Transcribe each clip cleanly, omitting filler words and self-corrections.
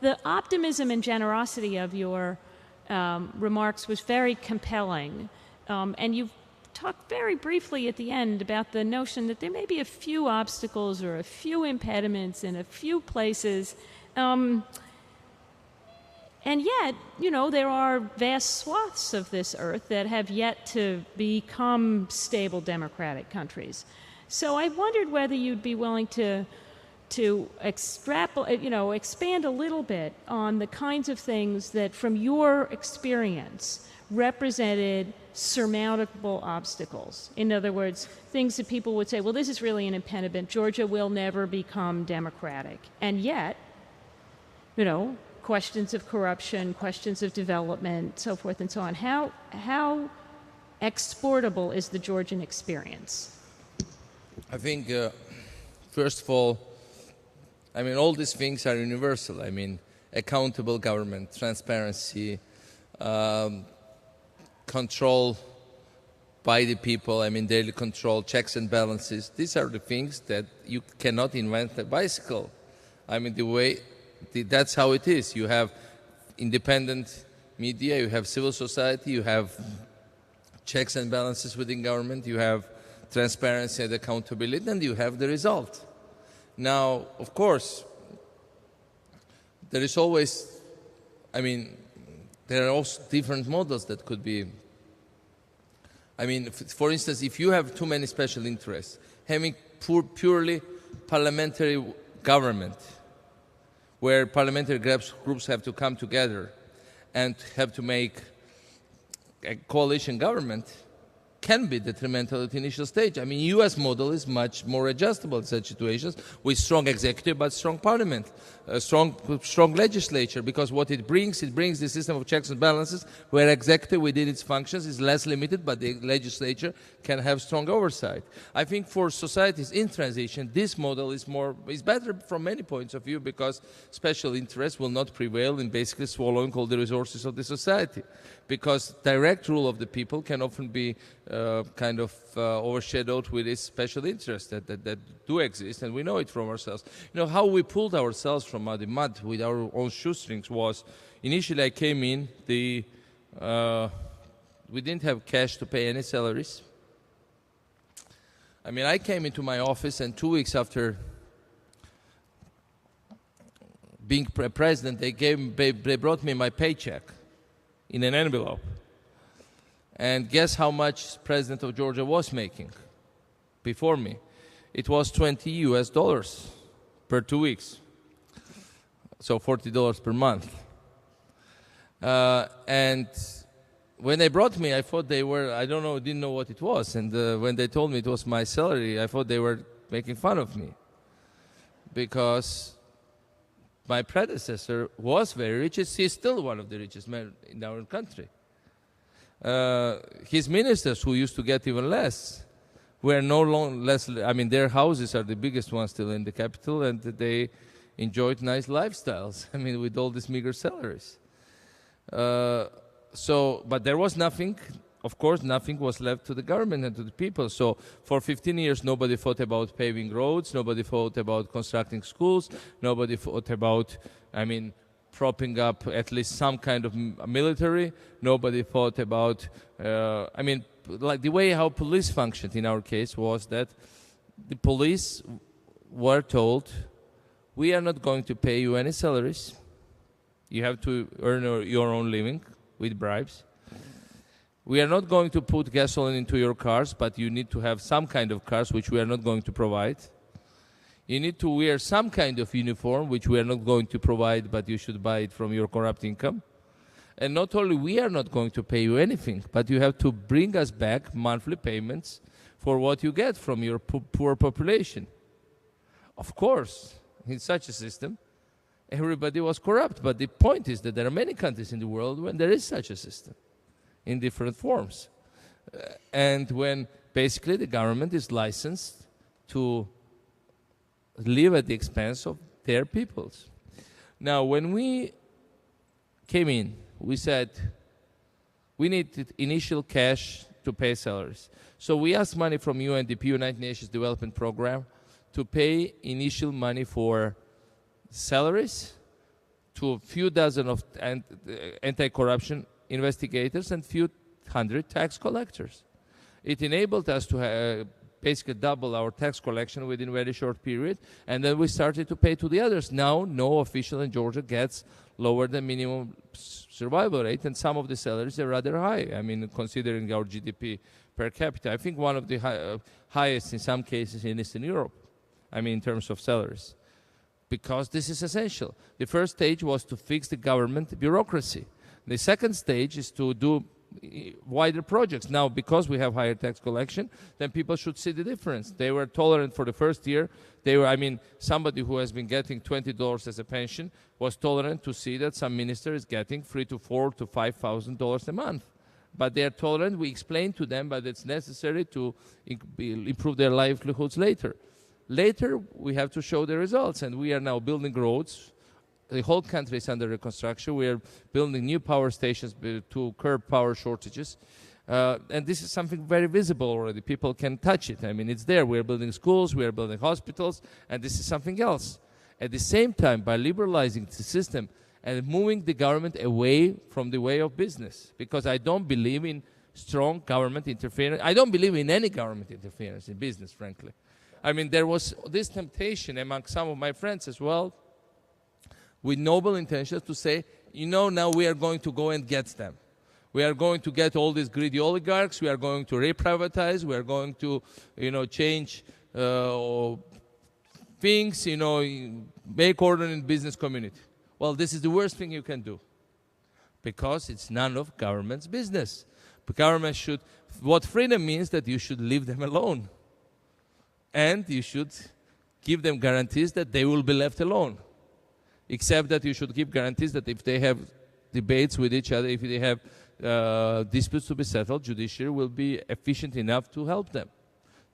the optimism and generosity of your remarks was very compelling. And you talked very briefly at the end about the notion that there may be a few obstacles or a few impediments in a few places. And yet, you know, there are vast swaths of this earth that have yet to become stable democratic countries. So I wondered whether you'd be willing to extrapolate, you know, expand a little bit on the kinds of things that, from your experience, represented surmountable obstacles. In other words, things that people would say, well, this is really an impediment. Georgia will never become democratic. And yet, you know, questions of corruption, questions of development, so forth and so on. How exportable is the Georgian experience? I think, first of all, I mean, all these things are universal. I mean, accountable government, transparency, control by the people, I mean, daily control, checks and balances. These are the things that you cannot invent a bicycle. I mean, that's how it is. You have independent media, you have civil society, you have checks and balances within government, you have transparency and accountability, and you have the result. Now, of course, there is always, I mean, there are also different models that could be. I mean, for instance, if you have too many special interests, having purely parliamentary government, where parliamentary groups have to come together and have to make a coalition government, can be detrimental at the initial stage. I mean, U.S. model is much more adjustable in such situations, with strong executive but strong parliament, strong legislature, because what it brings the system of checks and balances, where executive within its functions is less limited, but the legislature can have strong oversight. I think for societies in transition, this model is better from many points of view, because special interests will not prevail in basically swallowing all the resources of the society, because direct rule of the people can often be overshadowed with its special interests that do exist, and we know it from ourselves. You know, how we pulled ourselves from the mud with our own shoestrings was, initially I came in, we didn't have cash to pay any salaries. I mean, I came into my office, and 2 weeks after being president, they brought me my paycheck in an envelope. And guess how much President of Georgia was making before me? It was $20 US per 2 weeks. So $40 per month. And when they brought me, I thought they were, didn't know what it was. And when they told me it was my salary, I thought they were making fun of me. Because my predecessor was very rich. He's still one of the richest men in our country. His ministers, who used to get even less, were no less. I mean, their houses are the biggest ones still in the capital, and they enjoyed nice lifestyles. I mean, with all these meager salaries. But there was nothing. Of course, nothing was left to the government and to the people. So for 15 years, nobody thought about paving roads. Nobody thought about constructing schools. Nobody thought about, propping up at least some kind of military. Nobody thought about, like the way how police functioned in our case was that the police were told, we are not going to pay you any salaries. You have to earn your own living with bribes. We are not going to put gasoline into your cars, but you need to have some kind of cars, which we are not going to provide. You need to wear some kind of uniform, which we are not going to provide, but you should buy it from your corrupt income. And not only we are not going to pay you anything, but you have to bring us back monthly payments for what you get from your poor population. Of course, in such a system, everybody was corrupt. But the point is that there are many countries in the world when there is such a system, in different forms. And when basically the government is licensed to live at the expense of their peoples. Now, when we came in, we said we need initial cash to pay salaries. So we asked money from UNDP, United Nations Development Program, to pay initial money for salaries, to a few dozen of anti-corruption investigators and few hundred tax collectors. It enabled us to basically double our tax collection within a very short period, and then we started to pay to the others. Now, no official in Georgia gets lower than minimum survival rate, and some of the salaries are rather high. I mean, considering our GDP per capita, I think one of the highest in some cases in Eastern Europe, I mean, in terms of salaries, because this is essential. The first stage was to fix the government bureaucracy. The second stage is to do wider projects. Now, because we have higher tax collection, then people should see the difference. They were tolerant for the first year. Somebody who has been getting $20 as a pension was tolerant to see that some minister is getting $3,000 to $4,000 to $5,000 a month. But they are tolerant. We explain to them that it's necessary to improve their livelihoods later. Later, we have to show the results, and we are now building roads. The whole country is under reconstruction. We are building new power stations to curb power shortages. And this is something very visible already. People can touch it. I mean, it's there. We are building schools, we are building hospitals, and this is something else. At the same time, by liberalizing the system and moving the government away from the way of business, because I don't believe in strong government interference. I don't believe in any government interference in business, frankly. I mean, there was this temptation among some of my friends as well, with noble intentions, to say, now we are going to go and get them. We are going to get all these greedy oligarchs. We are going to reprivatize. We are going to, change things, make order in business community. Well, this is the worst thing you can do, because it's none of government's business. The government should, what freedom means, that you should leave them alone. And you should give them guarantees that they will be left alone. Except that you should give guarantees that if they have debates with each other, if they have disputes to be settled, judiciary will be efficient enough to help them,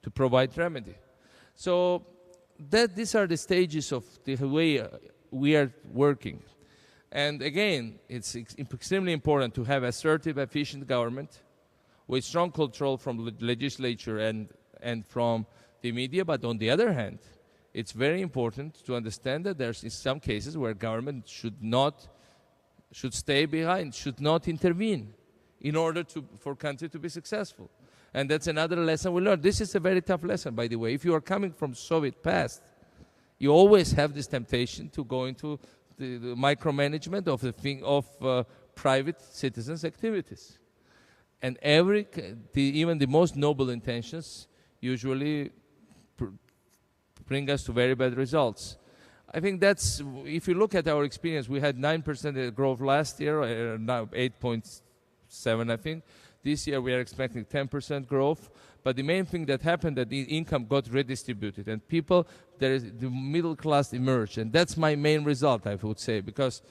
to provide remedy. So these are the stages of the way we are working. And again, it's extremely important to have assertive, efficient government with strong control from the legislature and from the media. But on the other hand, it's very important to understand that there's in some cases where government should stay behind, should not intervene in order for country to be successful. And that's another lesson we learned. This is a very tough lesson, by the way. If you are coming from Soviet past, you always have this temptation to go into the micromanagement of private citizens' activities. And even the most noble intentions usually bring us to very bad results. I think that's, if you look at our experience, we had 9% growth last year, now 8.7, I think. This year we are expecting 10% growth. But the main thing that happened, that the income got redistributed, and the middle class emerged. And that's my main result, I would say, because,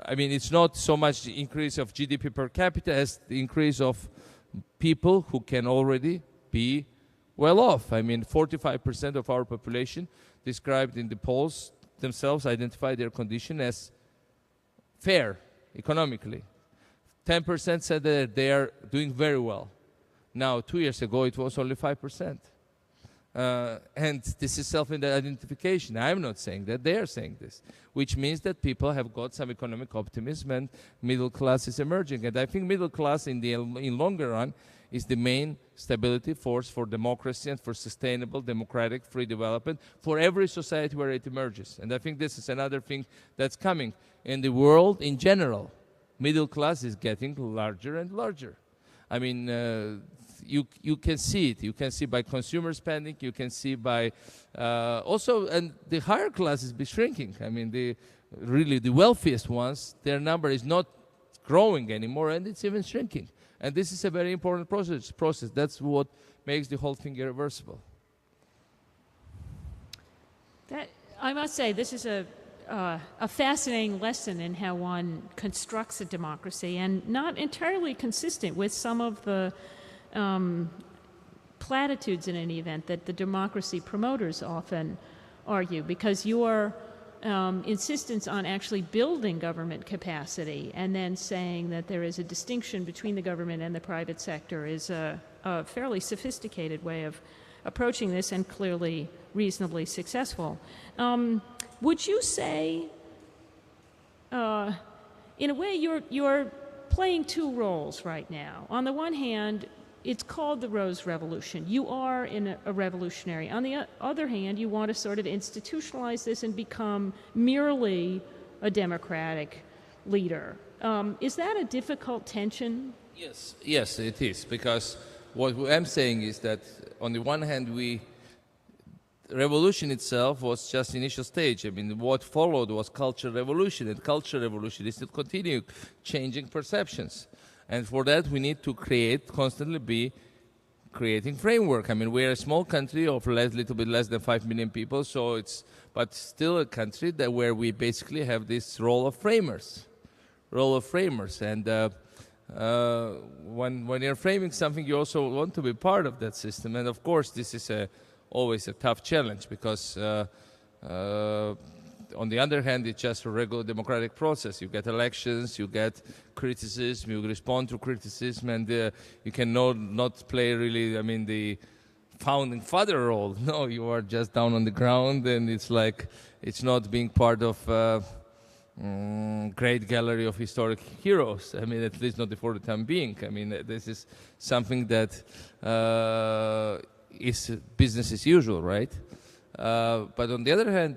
it's not so much the increase of GDP per capita as the increase of people who can already be well off. 45% of our population described in the polls themselves identify their condition as fair economically. 10% said that they are doing very well. Now, 2 years ago, it was only 5%. And this is self-identification. I'm not saying that. They are saying this, which means that people have got some economic optimism and middle class is emerging. And I think middle class in longer run is the main stability force for democracy and for sustainable, democratic, free development for every society where it emerges. And I think this is another thing that's coming. In the world in general, middle class is getting larger and larger. You can see it. You can see by consumer spending. You can see by and the higher classes be shrinking. The wealthiest ones, their number is not growing anymore, and it's even shrinking. And this is a very important process. That's what makes the whole thing irreversible. I must say, this is a fascinating lesson in how one constructs a democracy, and not entirely consistent with some of the platitudes in any event that the democracy promoters often argue, because your insistence on actually building government capacity and then saying that there is a distinction between the government and the private sector is a fairly sophisticated way of approaching this, and clearly reasonably successful. Would you say in a way, you're playing two roles right now. On the one hand, it's called the Rose Revolution. You are a revolutionary. On the other hand, you want to sort of institutionalize this and become merely a democratic leader. Is that a difficult tension? Yes, it is. Because what I'm saying is that on the one hand, revolution itself was just initial stage. I mean, what followed was cultural revolution, and cultural revolution is to continue changing perceptions. And for that, we need to constantly be creating framework. I mean, we're a small country of little bit less than 5 million people, but still a country where we basically have this role of framers. And when you're framing something, you also want to be part of that system. And of course, this is always a tough challenge because on the other hand, it's just a regular democratic process. You get elections, you get criticism, you respond to criticism, and you can not play really, the founding father role. No, you are just down on the ground, and it's like it's not being part of great gallery of historic heroes. At least not for the time being. This is something that is business as usual, right? But on the other hand,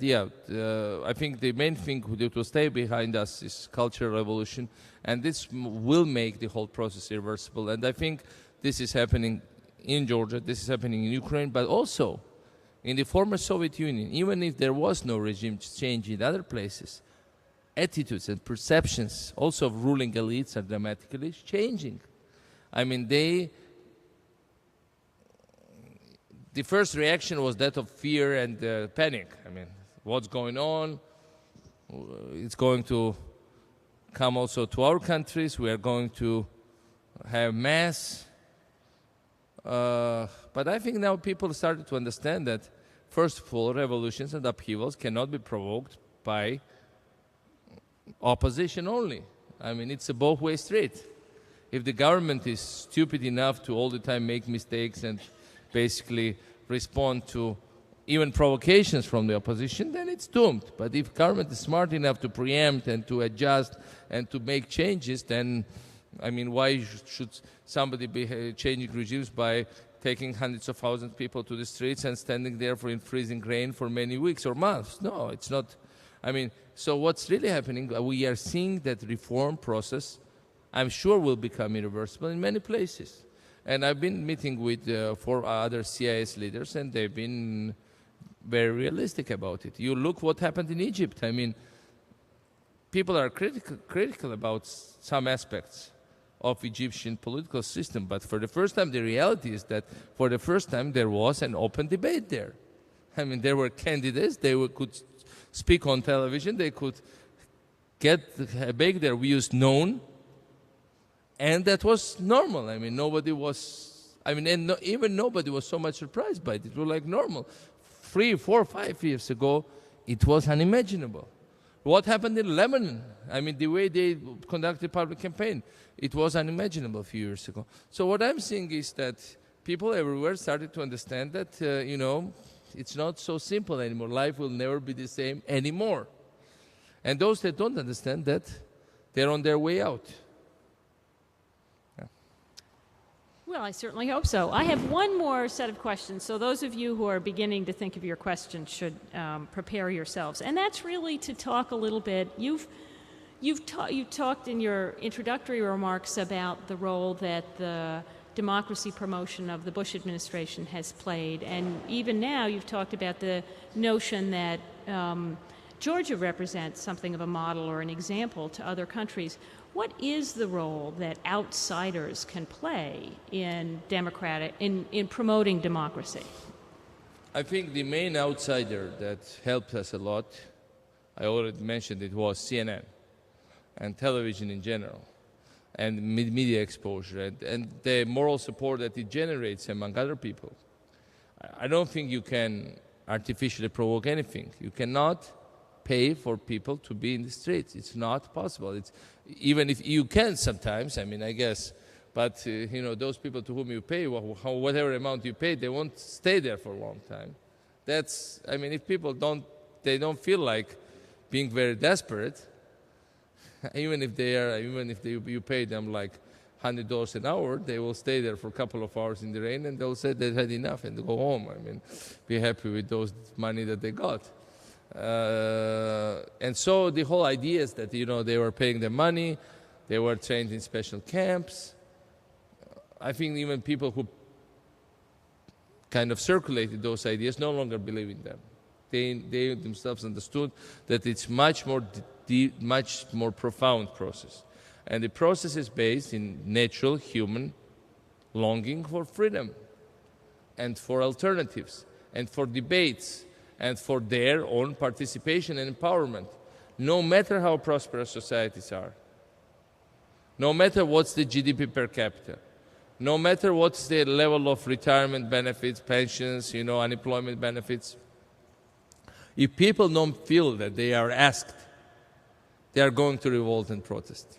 I think the main thing that will stay behind us is cultural revolution, and this will make the whole process irreversible. And I think this is happening in Georgia, this is happening in Ukraine, but also in the former Soviet Union. Even if there was no regime change in other places, attitudes and perceptions also of ruling elites are dramatically changing. The first reaction was that of fear and panic. What's going on? It's going to come also to our countries. We are going to have mass. But I think now people started to understand that, first of all, revolutions and upheavals cannot be provoked by opposition only. It's a both-way street. If the government is stupid enough to all the time make mistakes and basically respond to even provocations from the opposition, then it's doomed. But if government is smart enough to preempt and to adjust and to make changes, then, why should somebody be changing regimes by taking hundreds of thousands of people to the streets and standing there in freezing rain for many weeks or months? No, it's not. So what's really happening, we are seeing that reform process, I'm sure, will become irreversible in many places. And I've been meeting with 4 other CIS leaders, and they've been very realistic about it. You look what happened in Egypt. People are critical about some aspects of Egyptian political system, but for the first time, the reality is that for the first time there was an open debate there. There were candidates, could speak on television, they could make their views known, and that was normal. Nobody was, even nobody was so much surprised by it. It was like normal. 3, 4, 5 years ago, it was unimaginable. What happened in Lebanon? The way they conducted public campaign, it was unimaginable a few years ago. So what I'm seeing is that people everywhere started to understand that, it's not so simple anymore. Life will never be the same anymore. And those that don't understand that, they're on their way out. Well, I certainly hope so. I have one more set of questions, so those of you who are beginning to think of your questions should prepare yourselves. And that's really to talk a little bit. You've talked in your introductory remarks about the role that the democracy promotion of the Bush administration has played, and even now you've talked about the notion that Georgia represents something of a model or an example to other countries. What is the role that outsiders can play in promoting democracy? I think the main outsider that helped us a lot, I already mentioned it, was CNN and television in general, and media exposure, and the moral support that it generates among other people. I don't think you can artificially provoke anything. You cannot pay for people to be in the streets. It's not possible. Even if you can sometimes, I guess, but those people to whom you pay, whatever amount you pay, they won't stay there for a long time. If people don't feel like being very desperate, even if you pay them like $100 an hour, they will stay there for a couple of hours in the rain, and they'll say they had enough and go home. I mean, be happy with those money that they got. And so the whole idea is that, they were paying them money, they were trained in special camps. I think even people who kind of circulated those ideas no longer believe in them. They themselves understood that it's much more deep, much more profound process. And the process is based in natural human longing for freedom and for alternatives and for debates and for their own participation and empowerment, no matter how prosperous societies are, no matter what's the GDP per capita, no matter what's the level of retirement benefits, pensions, unemployment benefits. If people don't feel that they are asked, they are going to revolt and protest.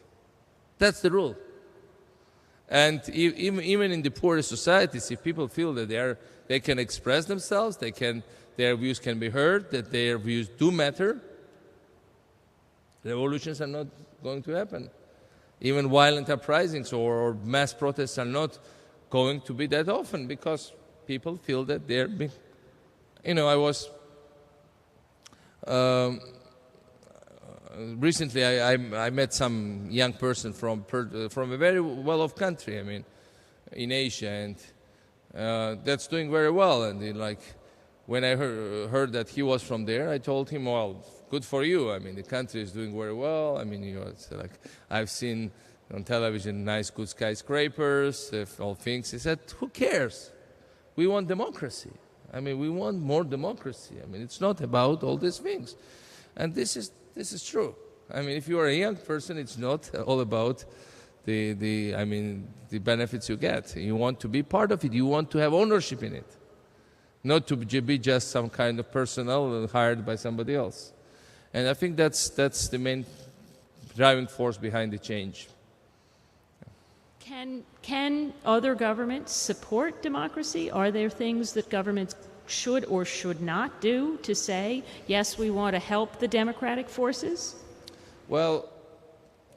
That's the rule. And even in the poorest societies, if people feel that they can express themselves, their views can be heard, that their views do matter, revolutions are not going to happen. Even violent uprisings or mass protests are not going to be that often because people feel that they're being. Recently, I met some young person from a very well-off country, in Asia, and that's doing very well. And when I heard that he was from there, I told him, well, good for you. The country is doing very well. It's like I've seen on television nice, good skyscrapers, all things. He said, who cares? We want democracy. We want more democracy. It's not about all these things. And this is true. If you are a young person, it's not all about the benefits you get. You want to be part of it. You want to have ownership in it. Not to be just some kind of personnel hired by somebody else. And I think that's the main driving force behind the change. Can other governments support democracy? Are there things that governments should or should not do to say, yes, we want to help the democratic forces? Well,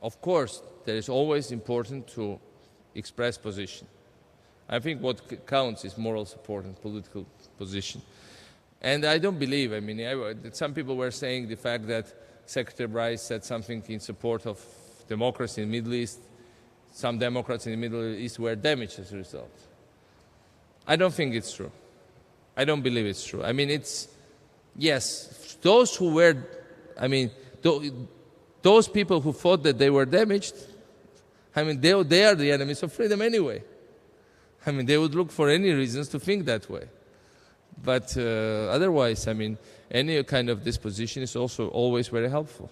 of course, it is always important to express position. I think what counts is moral support and political position. And I don't believe, some people were saying the fact that Secretary Bryce said something in support of democracy in the Middle East, some Democrats in the Middle East were damaged as a result. I don't think it's true. I don't believe it's true. Yes, those who were, those people who thought that they were damaged, they are the enemies of freedom anyway. They would look for any reasons to think that way. But otherwise, any kind of disposition is also always very helpful.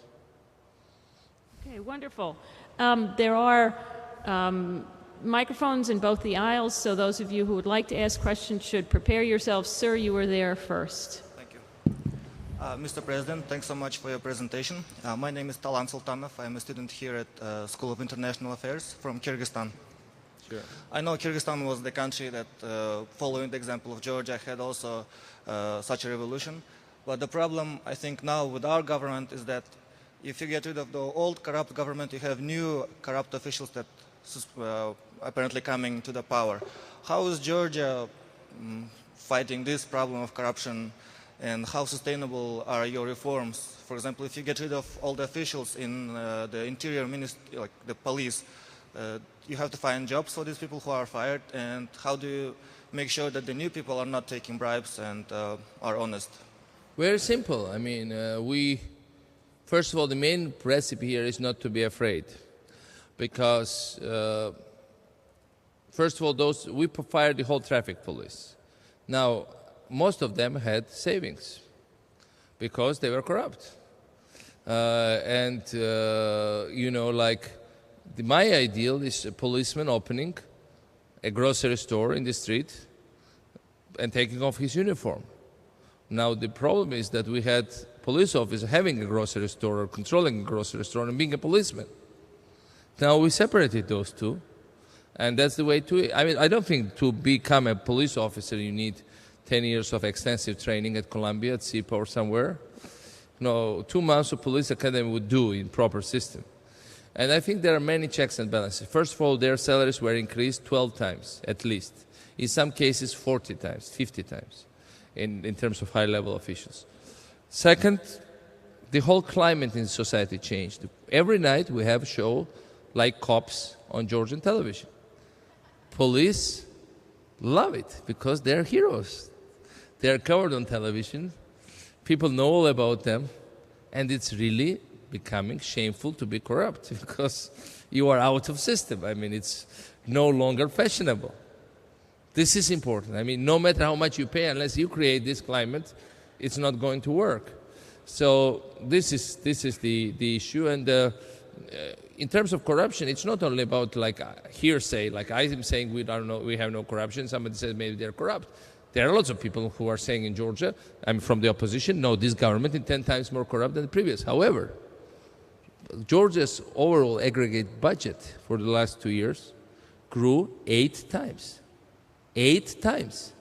Okay, wonderful. There are microphones in both the aisles, so those of you who would like to ask questions should prepare yourselves. Sir, you were there first. Thank you. Mr. President, thanks so much for your presentation. My name is Talan Sultanov. I'm a student here at School of International Affairs from Kyrgyzstan. Sure. I know Kyrgyzstan was the country that, following the example of Georgia, had also such a revolution. But the problem, I think, now with our government is that if you get rid of the old corrupt government, you have new corrupt officials that apparently coming to the power. How is Georgia fighting this problem of corruption, and how sustainable are your reforms? For example, if you get rid of all the officials in the interior ministry, like the police, you have to find jobs for these people who are fired, and how do you make sure that the new people are not taking bribes and are honest? Very simple. First of all, the main recipe here is not to be afraid, because first of all, we fired the whole traffic police. Now, most of them had savings because they were corrupt. My ideal is a policeman opening a grocery store in the street and taking off his uniform. Now, the problem is that we had police officers having a grocery store or controlling a grocery store and being a policeman. Now, we separated those two, and that's the way to. I don't think to become a police officer you need 10 years of extensive training at Columbia, at SIPA or somewhere. No, 2 months of police academy would do in proper system. And I think there are many checks and balances. First of all, their salaries were increased 12 times, at least. In some cases, 40 times, 50 times, in terms of high-level officials. Second, the whole climate in society changed. Every night we have a show like Cops on Georgian television. Police love it because they're heroes. They're covered on television. People know all about them. And it's really becoming shameful to be corrupt because you are out of system. I mean, it's no longer fashionable. This is important. I mean, no matter how much you pay, unless you create this climate, it's not going to work. So this is the issue. And in terms of corruption, it's not only about like hearsay. Like I'm saying, we have no corruption. Somebody says maybe they're corrupt. There are lots of people who are saying in Georgia, I'm from the opposition, no, this government is 10 times more corrupt than the previous. However, Georgia's overall aggregate budget for the last 2 years grew 8 times. 8 times.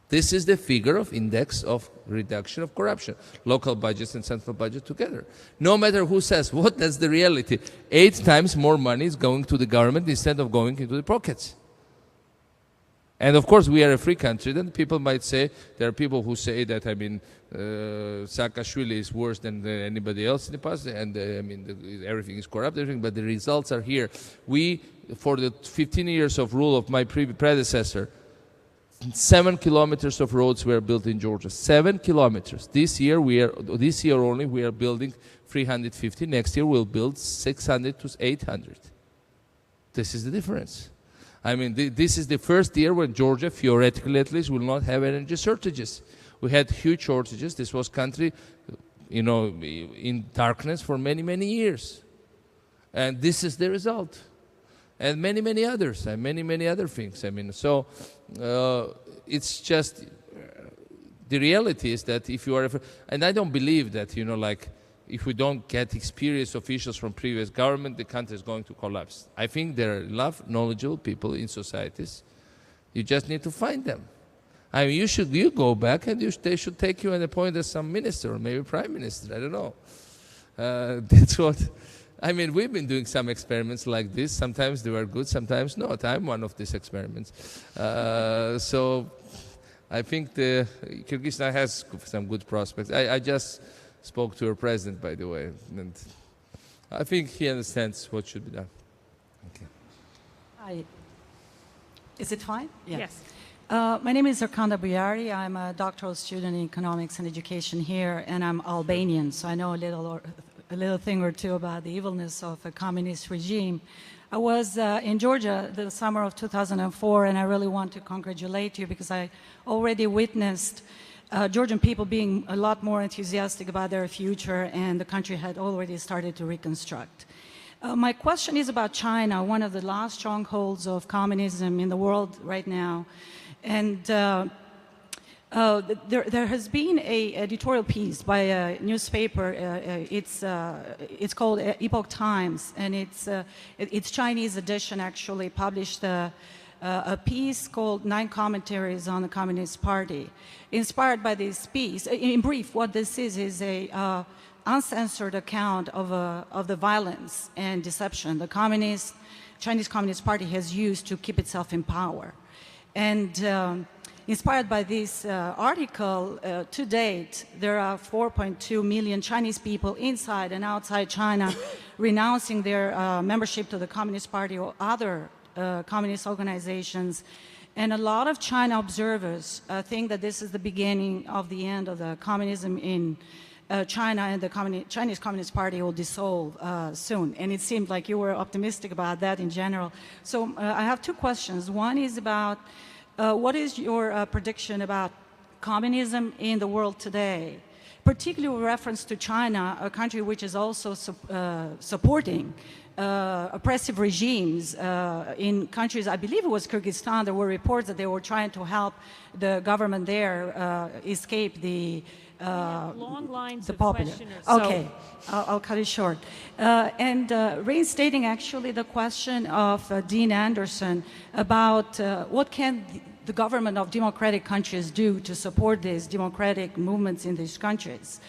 This is the figure of index of reduction of corruption. Local budgets and central budget together. No matter who says what, that's the reality. 8 times more money is going to the government instead of going into the pockets. And of course, we are a free country. Then people might say, there are people who say that, I mean, Saakashvili is worse than anybody else in the past, and everything is corrupt, everything, but the results are here. We, for the 15 years of rule of my predecessor, 7 kilometers of roads were built in Georgia. 7 kilometers. This year only we are building 350. Next year we'll build 600 to 800. This is the difference. I mean, this is the first year when Georgia, theoretically at least, will not have energy shortages. We had huge shortages. This was country, in darkness for many, many years. And this is the result. And many, many others, and many other things. I mean, so it's just, the reality is that if you are, and I don't believe that, if we don't get experienced officials from previous government, the country is going to collapse. I think there are enough knowledgeable people in societies. You just need to find them. I mean, you go back and they should take you and appoint as some minister or maybe prime minister. I don't know. That's what. I mean, we've been doing some experiments like this. Sometimes they were good, sometimes not. I'm one of these experiments. So I think Kyrgyzstan has some good prospects. I just spoke to her president, by the way, and I think he understands what should be done. Okay. Hi. Is it fine? Yeah. Yes. My name is Erkanda Buyari. I'm a doctoral student in economics and education here, and I'm Albanian, so I know a little thing or two about the evilness of a communist regime. I was in Georgia the summer of 2004, and I really want to congratulate you because I already witnessed Georgian people being a lot more enthusiastic about their future, and the country had already started to reconstruct. My question is about China, one of the last strongholds of communism in the world right now. And there has been an editorial piece by a newspaper. It's called Epoch Times, and its Chinese edition actually published a piece called 9 Commentaries on the Communist Party. Inspired by this piece, in brief, what this is a uncensored account of the violence and deception the Chinese Communist Party has used to keep itself in power. And inspired by this article, to date, there are 4.2 million Chinese people inside and outside China renouncing their membership to the Communist Party or other communist organizations. And a lot of China observers think that this is the beginning of the end of the communism in China, and the Chinese Communist Party will dissolve soon. And it seemed like you were optimistic about that in general. So I have 2 questions. One is about what is your prediction about communism in the world today, particularly with reference to China, a country which is also supporting oppressive regimes in countries. I believe it was Kyrgyzstan. There were reports that they were trying to help the government there escape the long lines of popular. questioners. Okay, I'll cut it short. And reinstating actually the question of Dean Anderson about what can the government of democratic countries do to support these democratic movements in these countries.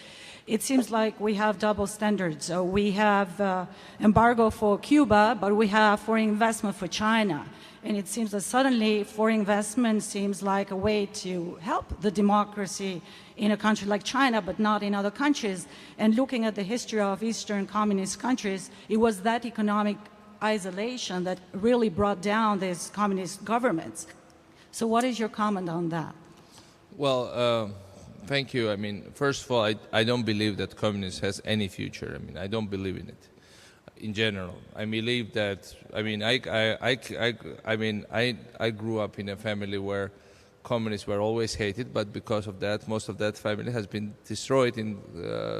it seems like we have double standards. So we have embargo for Cuba, but we have foreign investment for China. And it seems that suddenly foreign investment seems like a way to help the democracy in a country like China, but not in other countries. And looking at the history of Eastern communist countries, it was that economic isolation that really brought down these communist governments. So what is your comment on that? Well, thank you. I mean, first of all, I don't believe that communism has any future. I mean, I don't believe in it. In general, I believe that. I mean, I grew up in a family where communists were always hated, but because of that, most of that family has been destroyed in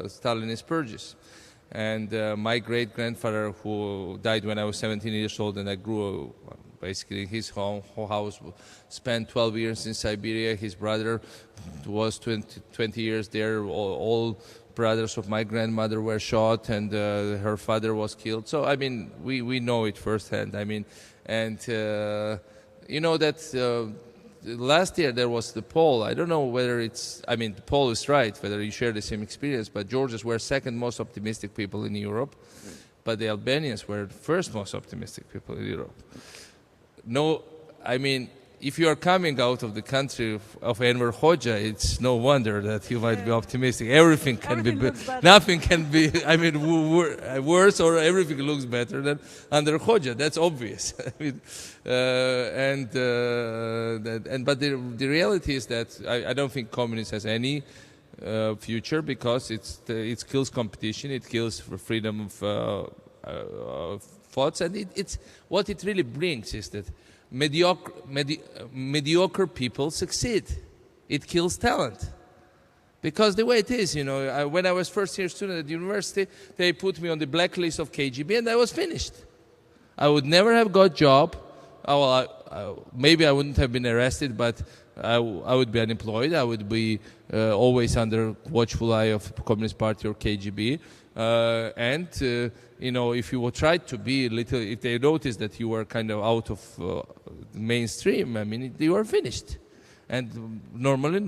Stalinist purges. And my great-grandfather, who died when I was 17 years old, and I grew basically in his whole house, spent 12 years in Siberia. His brother was 20 years there. All brothers of my grandmother were shot, and her father was killed. So, I mean, we know it firsthand. I mean, and you know that last year there was the poll. I don't know whether it's, I mean, the poll is right, whether you share the same experience, but Georgians were second most optimistic people in Europe, but the Albanians were the first most optimistic people in Europe. No, I mean, if you are coming out of the country of Enver Hoxha, it's no wonder that you might be optimistic. Everything can be, nothing can be, I mean, worse, or everything looks better than under Hoxha. That's obvious. I mean, but the reality is that I don't think communism has any future, because it kills competition, it kills freedom of thoughts, and it's what it really brings is that mediocre people succeed. It kills talent. Because the way it is, you know, when I was first year student at university, they put me on the blacklist of KGB, and I was finished. I would never have got job. Maybe I wouldn't have been arrested, but I would be unemployed. I would be always under watchful eye of Communist Party or KGB. You know, if you would try to be a little, if they notice that you were kind of out of the mainstream, I mean, you are finished. And normally,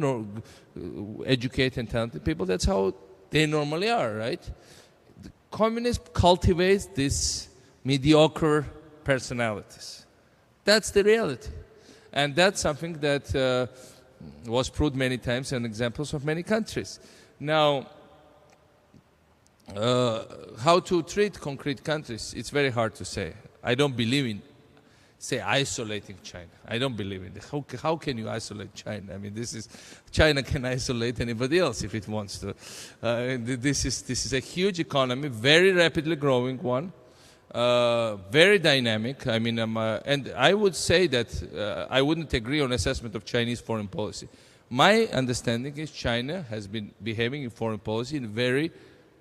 educated and talented people, that's how they normally are, right? The communists cultivate these mediocre personalities. That's the reality. And that's something that was proved many times in examples of many countries. Now, how to treat concrete countries, it's very hard to say. I don't believe in, say, isolating China. I don't believe in it. How can you isolate China? I mean, China can isolate anybody else if it wants to. This is a huge economy, very rapidly growing one, very dynamic. I mean, and I would say that I wouldn't agree on assessment of Chinese foreign policy. My understanding is China has been behaving in foreign policy in a very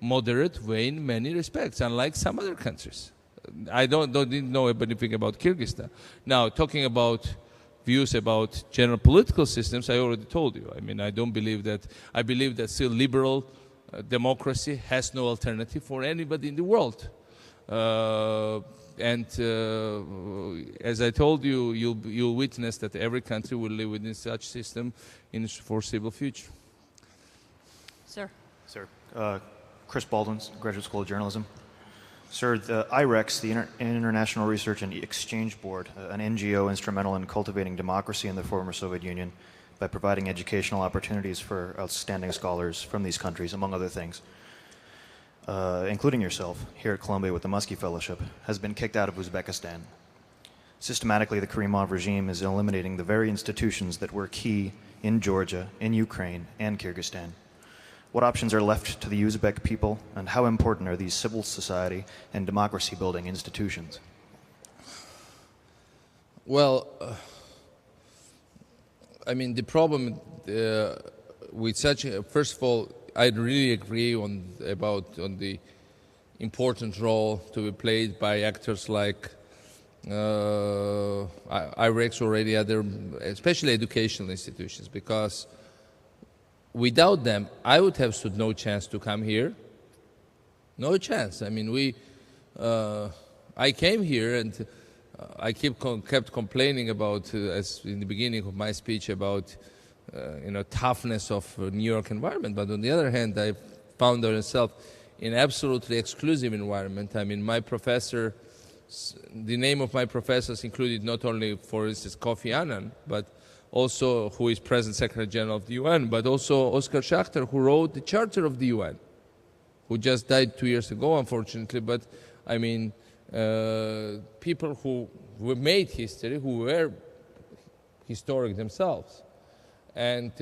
moderate way in many respects, unlike some other countries. I didn't know anything about Kyrgyzstan. Now, talking about views about general political systems, I already told you. I mean, I believe that still liberal democracy has no alternative for anybody in the world. As I told you, you'll witness that every country will live within such system in the foreseeable future. Sir. Sir. Chris Baldwin, Graduate School of Journalism. Sir, the IREX, the International Research and Exchange Board, an NGO instrumental in cultivating democracy in the former Soviet Union by providing educational opportunities for outstanding scholars from these countries, among other things, including yourself, here at Columbia with the Muskie Fellowship, has been kicked out of Uzbekistan. Systematically, the Karimov regime is eliminating the very institutions that were key in Georgia, in Ukraine, and Kyrgyzstan. What options are left to the Uzbek people, and how important are these civil society and democracy-building institutions? Well, I mean, the problem with such, first of all, I really agree on the important role to be played by actors like IREX or any other, especially educational institutions, because without them, I would have stood no chance to come here. No chance. I mean, I came here, and I kept complaining about, as in the beginning of my speech, about toughness of New York environment. But on the other hand, I found ourselves in absolutely exclusive environment. I mean, my professor, the name of my professors included not only, for instance, Kofi Annan, but also who is present Secretary General of the UN, but also Oskar Schachter, who wrote the Charter of the UN, who just died 2 years ago, unfortunately. But I mean, people who made history, who were historic themselves. And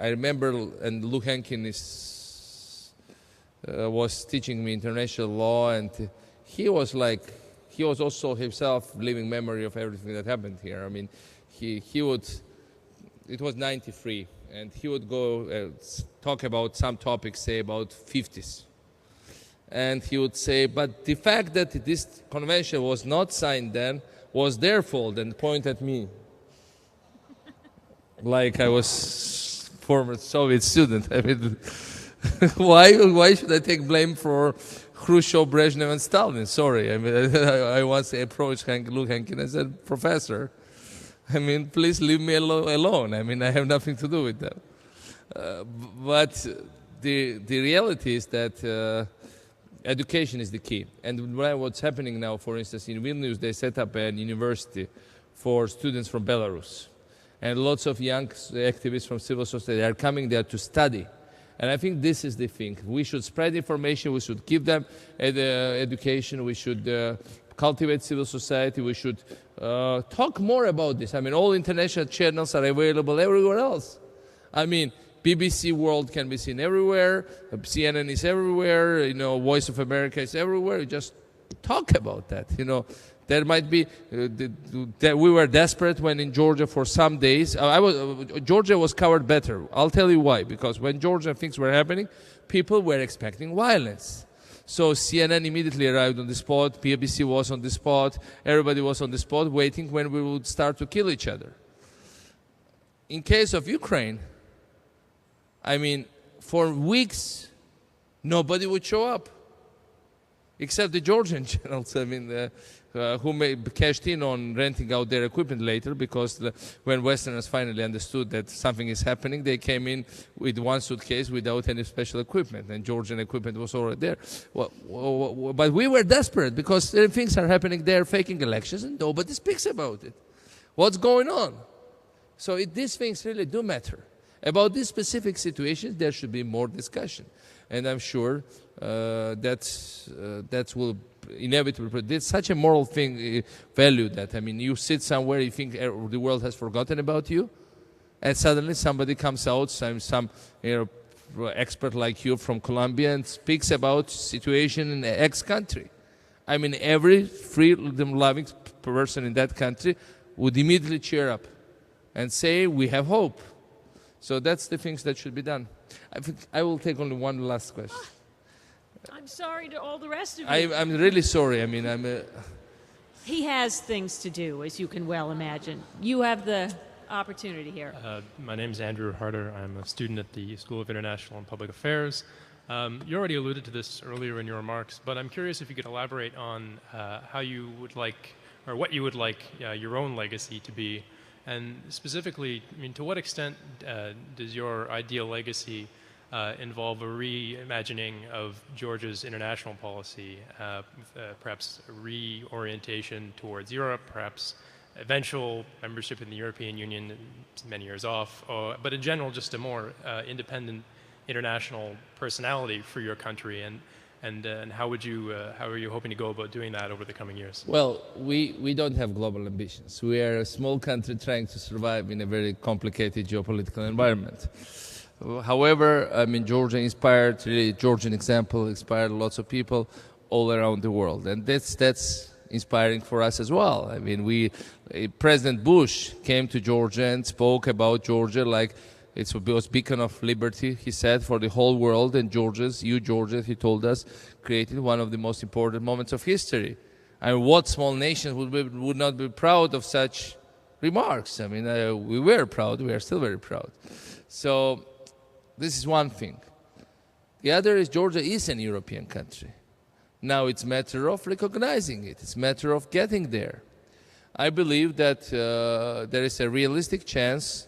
I remember, and Lou Henkin was teaching me international law, and he was also himself living memory of everything that happened here. I mean, he would, it was 93, and he would go talk about some topics, say about 50s. And he would say, but the fact that this convention was not signed then was their fault, and point at me. Like I was former Soviet student. I mean, why should I take blame for Khrushchev, Brezhnev, and Stalin? Sorry. I mean, I once approached Lou Henkin and said, Professor, I mean, please leave me alone. I mean, I have nothing to do with that. But the reality is that education is the key. And what's happening now, for instance, in Vilnius, they set up a university for students from Belarus. And lots of young activists from civil society are coming there to study. And I think this is the thing. We should spread information. We should give them education. We should cultivate civil society. We should talk more about this. I mean, all international channels are available everywhere else. I mean, BBC World can be seen everywhere. CNN is everywhere. You know, Voice of America is everywhere. You just talk about that. You know, there might be that we were desperate when in Georgia for some days. Georgia was covered better. I'll tell you why. Because when Georgia things were happening, people were expecting violence. So CNN immediately arrived on the spot. BBC was on the spot. Everybody was on the spot, waiting when we would start to kill each other. In case of Ukraine, I mean, for weeks, nobody would show up, except the Georgian channels. I mean, who cashed in on renting out their equipment later, because when Westerners finally understood that something is happening, they came in with one suitcase without any special equipment, and Georgian equipment was already there. But we were desperate because things are happening there, faking elections, and nobody speaks about it. What's going on? So these things really do matter. About these specific situations, there should be more discussion. And I'm sure that will inevitably produce such a moral thing, value that, I mean, you sit somewhere, you think the world has forgotten about you, and suddenly somebody comes out, some expert like you from Colombia, and speaks about situation in X country. I mean, every freedom-loving person in that country would immediately cheer up and say, we have hope. So that's the things that should be done. I think I will take only one last question. I'm sorry to all the rest of you. I'm really sorry. I mean, He has things to do, as you can well imagine. You have the opportunity here. My name is Andrew Harder. I'm a student at the School of International and Public Affairs. You already alluded to this earlier in your remarks, but I'm curious if you could elaborate on how you would like, or what you would like your own legacy to be. And specifically, I mean, to what extent does your ideal legacy involve a reimagining of Georgia's international policy, perhaps a reorientation towards Europe, perhaps eventual membership in the European Union, many years off, but in general, just a more independent international personality for your country, and how are you hoping to go about doing that over the coming years? well, we don't have global ambitions. We are a small country trying to survive in a very complicated geopolitical environment. However, I mean, Georgia inspired, really, Georgian example inspired lots of people all around the world, and that's inspiring for us as well. I mean, President Bush came to Georgia and spoke about Georgia like it was beacon of liberty, he said, for the whole world, and Georgia, he told us, created one of the most important moments of history. And what small nation would not be proud of such remarks? I mean, we were proud, we are still very proud. So this is one thing. The other is Georgia is an European country. Now it's a matter of recognizing it. It's a matter of getting there. I believe that there is a realistic chance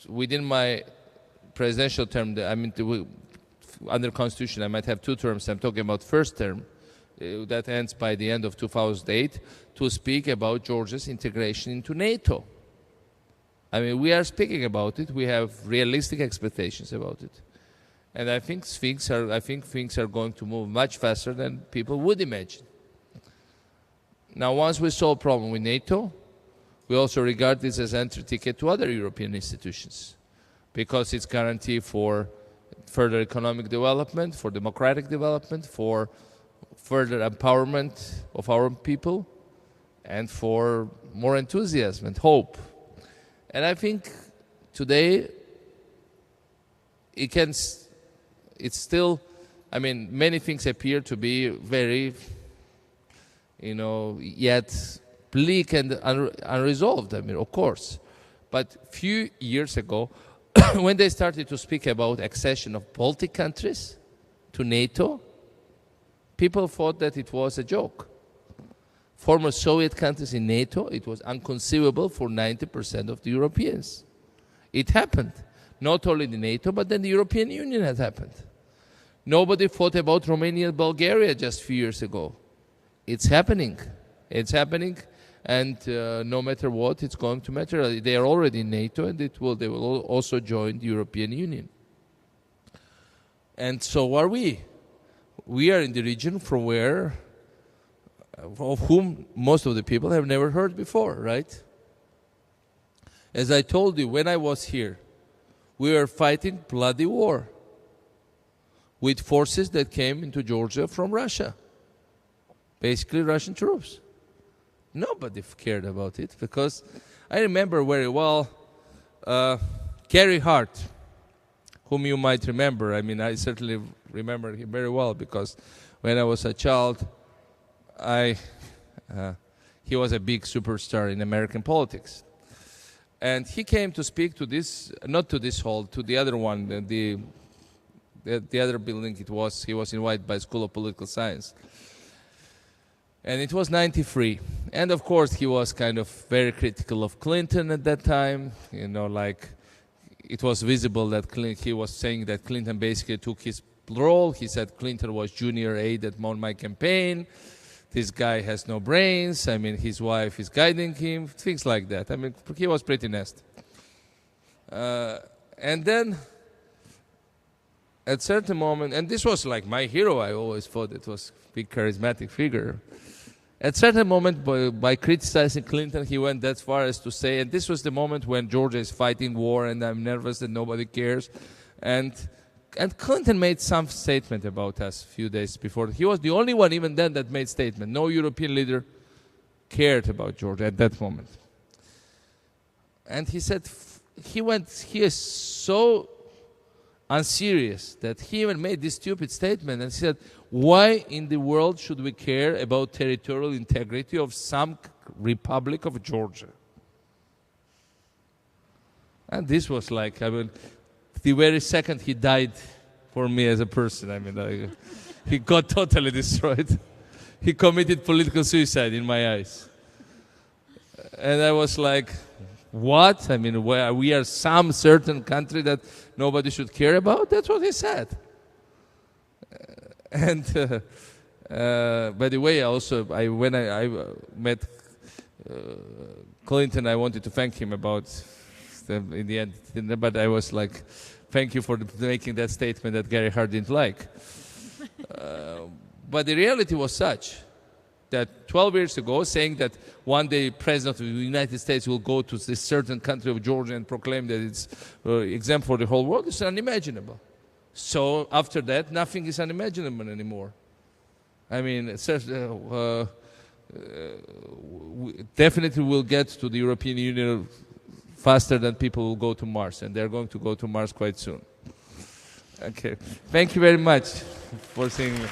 within my presidential term, under Constitution, I might have 2 terms. I'm talking about first term that ends by the end of 2008 to speak about Georgia's integration into NATO. I mean, we are speaking about it. We have realistic expectations about it. And I think things are going to move much faster than people would imagine. Now, once we solve the problem with NATO, we also regard this as an entry ticket to other European institutions because it's guarantee for further economic development, for democratic development, for further empowerment of our people, and for more enthusiasm and hope. And I think today it's still, I mean, many things appear to be very, yet bleak and unresolved, I mean, of course. But few years ago, when they started to speak about accession of Baltic countries to NATO, people thought that it was a joke. Former Soviet countries in NATO, it was inconceivable for 90% of the Europeans. It happened. Not only the NATO, but then the European Union has happened. Nobody thought about Romania and Bulgaria just a few years ago. It's happening. It's happening. And no matter what, it's going to matter. They are already in NATO, and they will also join the European Union. And so are we. We are in the region from where, of whom most of the people have never heard before, right? As I told you, when I was here, we were fighting bloody war with forces that came into Georgia from Russia. Basically Russian troops. Nobody cared about it because I remember very well Gary Hart, whom you might remember. I mean, I certainly remember him very well because when I was a child, he was a big superstar in American politics. And he came to speak to this, not to this hall, to the other one, the other building he was invited by School of Political Science. And it was 93. And of course, he was kind of very critical of Clinton at that time. Like it was visible that he was saying that Clinton basically took his role. He said Clinton was junior aide on my campaign. This guy has no brains. I mean, his wife is guiding him, things like that. I mean, he was pretty nasty. And then, at certain moment, and this was like my hero, I always thought it was a big charismatic figure. At certain moment, by criticizing Clinton, he went that far as to say, and this was the moment when Georgia is fighting war, and I'm nervous that nobody cares. And Clinton made some statement about us a few days before. He was the only one even then that made statement. No European leader cared about Georgia at that moment. And he said, he is so unserious that he even made this stupid statement and said, why in the world should we care about territorial integrity of some Republic of Georgia? And this was like, I mean, the very second he died for me as a person. I mean, he got totally destroyed. He committed political suicide in my eyes. And I was like, what? I mean, we are some certain country that nobody should care about? That's what he said. And by the way, when I met Clinton, I wanted to thank him about in the end, but I was like, thank you for making that statement that Gary Hart didn't like. But the reality was such that 12 years ago, saying that one day President of the United States will go to this certain country of Georgia and proclaim that it's exempt for the whole world is unimaginable. So after that, nothing is unimaginable anymore. I mean, definitely we'll get to the European Union faster than people will go to Mars, and they're going to go to Mars quite soon. Okay. Thank you very much for seeing me.